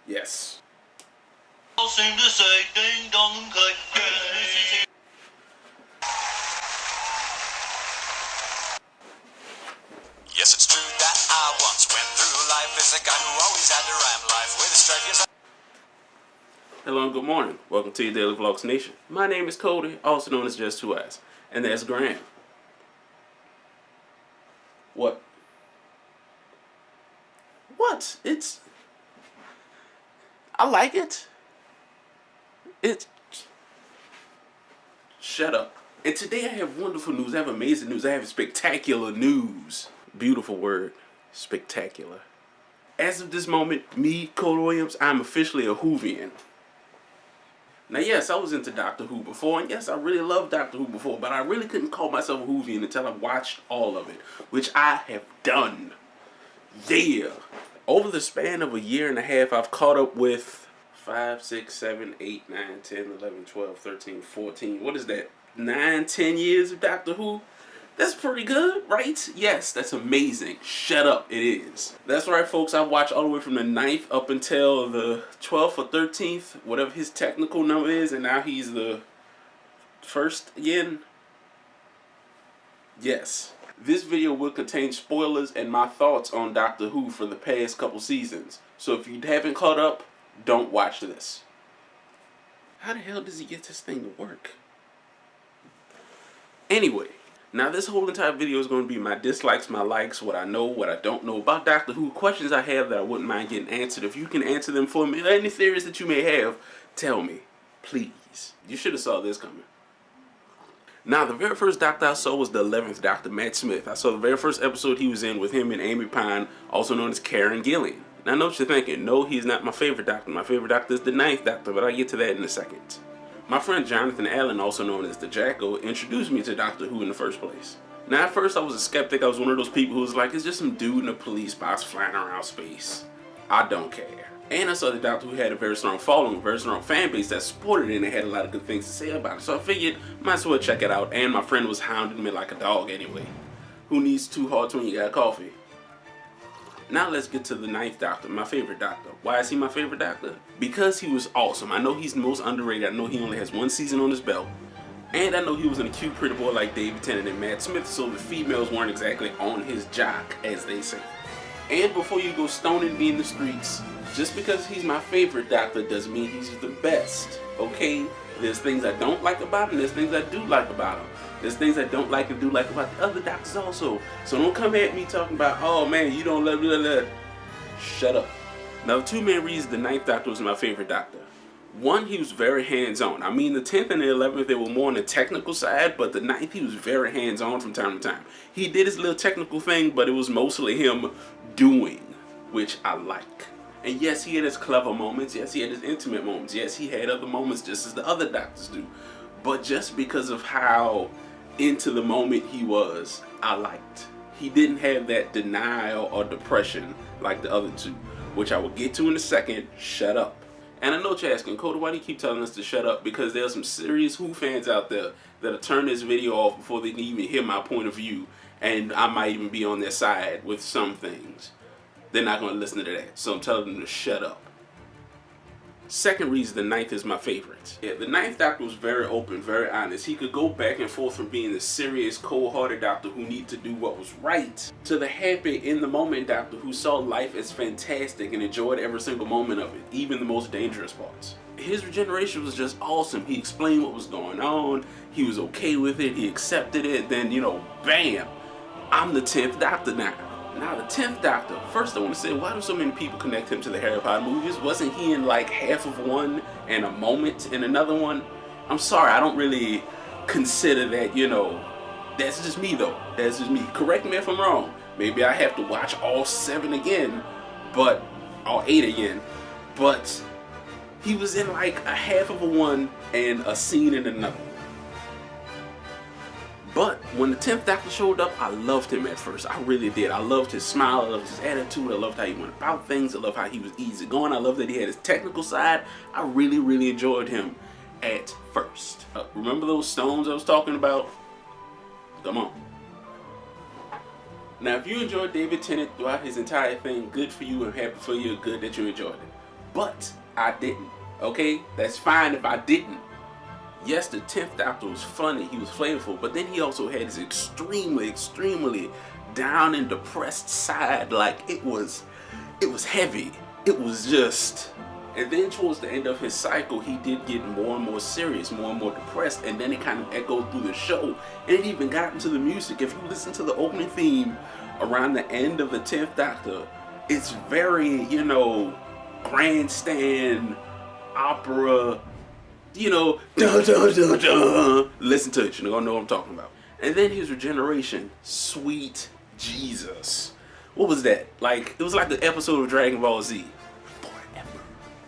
Yes. All seem to say ding dong and Christmas is here. Yes, it's true that I once went through life as a guy who always had to rhyme life with a straight. Hello and good morning. Welcome to your Daily Vlogs Nation. My name is Cody, also known as Just Two Eyes, and that's Graham. What? What? I like it. Shut up. And today I have wonderful news. I have amazing news. I have spectacular news. Beautiful word. Spectacular. As of this moment, me, Cody Williams, I'm officially a Whovian. Now, yes, I was into Doctor Who before, and yes, I really loved Doctor Who before, but I really couldn't call myself a Whovian until I watched all of it, which I have done. Yeah. Over the span of a year and a half, I've caught up with 5, 6, 7, 8, 9, 10, 11, 12, 13, 14. What is that? 9, 10 years of Doctor Who? That's pretty good, right? Yes, that's amazing. Shut up, it is. That's right, folks. I watched all the way from the 9th up until the 12th or 13th, whatever his technical number is, and now he's the first again. Yes. This video will contain spoilers and my thoughts on Doctor Who for the past couple seasons. So if you haven't caught up, don't watch this. How the hell does he get this thing to work? Anyway. Now this whole entire video is going to be my dislikes, my likes, what I know, what I don't know about Doctor Who, questions I have that I wouldn't mind getting answered. If you can answer them for me, any theories that you may have, tell me, please. You should have saw this coming. Now the very first Doctor I saw was the 11th Doctor, Matt Smith. I saw the very first episode he was in with him and Amy Pine, also known as Karen Gillan. Now I know what you're thinking, no, he's not my favorite Doctor. My favorite Doctor is the 9th Doctor, but I'll get to that in a second. My friend Jonathan Allen, also known as the Jackal, introduced me to Doctor Who in the first place. Now at first I was a skeptic. I was one of those people who was like, it's just some dude in a police box flying around space. I don't care. And I saw that Doctor Who had a very strong following, a very strong fan base that supported it and had a lot of good things to say about it. So I figured, might as well check it out. And my friend was hounding me like a dog anyway. Who needs 2 hearts when you got coffee? Now let's get to the 9th Doctor, my favorite Doctor. Why is he my favorite Doctor? Because he was awesome. I know he's the most underrated. I know he only has 1 season on his belt. And I know he was in a cute pretty boy like David Tennant and Matt Smith, so the females weren't exactly on his jock, as they say. And before you go stoning me in the streets, just because he's my favorite Doctor doesn't mean he's the best, okay? There's things I don't like about him, there's things I do like about him. There's things I don't like and do like about the other Doctors also. So don't come at me talking about, oh man, you don't love that. Shut up. Now the 2 main reasons the 9th Doctor was my favorite Doctor. One, he was very hands-on. I mean, the 10th and the 11th, they were more on the technical side, but the 9th, he was very hands-on from time to time. He did his little technical thing, but it was mostly him doing, which I like. And yes, he had his clever moments. Yes, he had his intimate moments. Yes, he had other moments just as the other Doctors do. But just because of how into the moment he was, I liked. He didn't have that denial or depression like the other 2, which I will get to in a second. Shut up. And I know what you're asking, Cody, why do you keep telling us to shut up? Because there are some serious Who fans out there that'll turn this video off before they can even hear my point of view, and I might even be on their side with some things. They're not going to listen to that, so I'm telling them to shut up. Second reason the 9th is my favorite. Yeah, the 9th Doctor was very open, very honest. He could go back and forth from being the serious, cold-hearted Doctor who needed to do what was right to the happy, in-the-moment Doctor who saw life as fantastic and enjoyed every single moment of it, even the most dangerous parts. His regeneration was just awesome. He explained what was going on. He was okay with it. He accepted it. Then, bam, I'm the 10th Doctor now. Now the 10th Doctor, first I want to say, why do so many people connect him to the Harry Potter movies? Wasn't he in like half of one and a moment in another one? I'm sorry, I don't really consider that, that's just me though. That's just me. Correct me if I'm wrong. Maybe I have to watch all 7 again, but, all 8 again, but he was in like a half of a one and a scene in another. But when the 10th Doctor showed up, I loved him at first. I really did. I loved his smile. I loved his attitude. I loved how he went about things. I loved how he was easygoing. I loved that he had his technical side. I really, really enjoyed him at first. Remember those stones I was talking about? Come on. Now, if you enjoyed David Tennant throughout his entire thing, good for you. I'm happy for you. Good that you enjoyed it. But I didn't. Okay? That's fine if I didn't. Yes, the 10th Doctor was funny. He was flavorful. But then he also had his extremely down and depressed side. Like, it was heavy. It was just... And then towards the end of his cycle, he did get more and more serious, more and more depressed, and then it kind of echoed through the show. And it even got into the music. If you listen to the opening theme around the end of the 10th Doctor, it's very, you know, grandstand, opera, you know, dun, dun, dun, dun. Listen to it, you're gonna know what I'm talking about. And then his regeneration, sweet Jesus. What was that? Like, it was like the episode of Dragon Ball Z.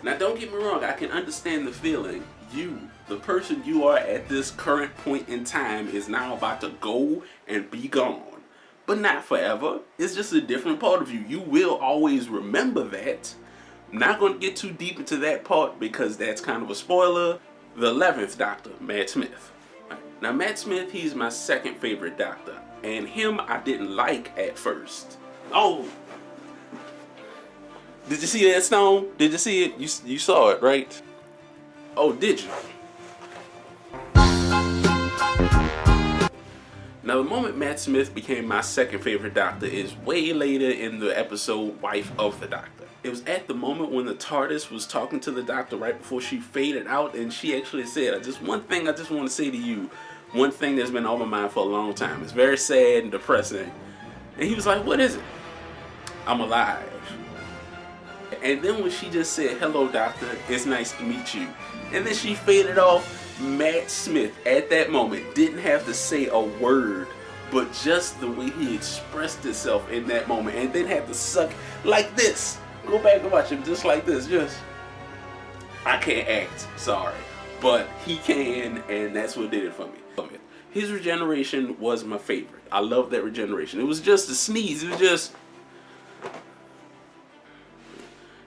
Now, don't get me wrong, I can understand the feeling. You, the person you are at this current point in time, is now about to go and be gone. But not forever. It's just a different part of you. You will always remember that. I'm not going to get too deep into that part because that's kind of a spoiler. The 11th Doctor, Matt Smith. Now, Matt Smith, he's my second favorite Doctor. And him, I didn't like at first. Oh! Did you see that stone? Did you see it? You saw it, right? Oh, did you? Now, the moment Matt Smith became my second favorite Doctor is way later in the episode Wife of the Doctor. It was at the moment when the TARDIS was talking to the Doctor right before she faded out, and she actually said, just one thing I just want to say to you. One thing that's been on my mind for a long time. It's very sad and depressing. And he was like, what is it? I'm alive. And then when she just said, hello, Doctor, it's nice to meet you. And then she faded off. Matt Smith, at that moment, didn't have to say a word, but just the way he expressed himself in that moment, and then had to suck like this. Go back and watch him just like this. Just, I can't act, sorry. But he can, and that's what did it for me. His regeneration was my favorite. I love that regeneration. It was just a sneeze. It was just...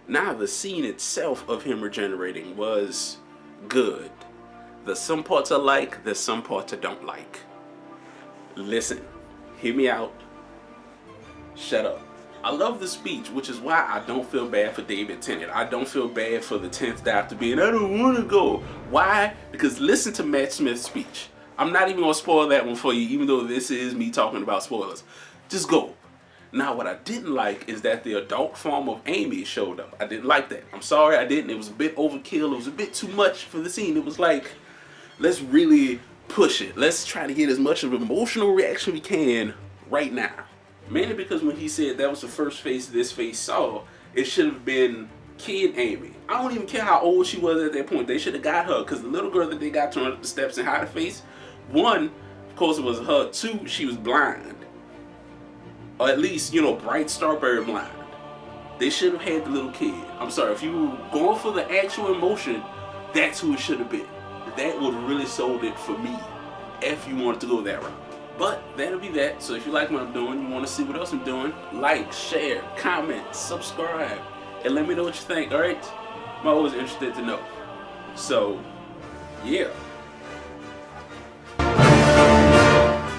Now, the scene itself of him regenerating was good. There's some parts I like, there's some parts I don't like. Listen, hear me out. Shut up. I love the speech, which is why I don't feel bad for David Tennant. I don't feel bad for the 10th Doctor being, I don't want to go. Why? Because listen to Matt Smith's speech. I'm not even going to spoil that one for you, even though this is me talking about spoilers. Just go. Now, what I didn't like is that the adult form of Amy showed up. I didn't like that. I'm sorry I didn't. It was a bit overkill. It was a bit too much for the scene. It was like, let's really push it. Let's try to get as much of an emotional reaction we can right now. Mainly because when he said that was the first face this face saw, it should have been kid Amy. I don't even care how old she was at that point. They should have got her, because the little girl that they got to run up the steps and hide her face, one, of course it was her. Two, she was blind. Or at least, you know, bright starberry blind. They should have had the little kid. I'm sorry, if you were going for the actual emotion, that's who it should have been. That would have really sold it for me, if you wanted to go that route. But that'll be that. So if you like what I'm doing, you want to see what else I'm doing, like, share, comment, subscribe, and let me know what you think, alright? I'm always interested to know. So, yeah.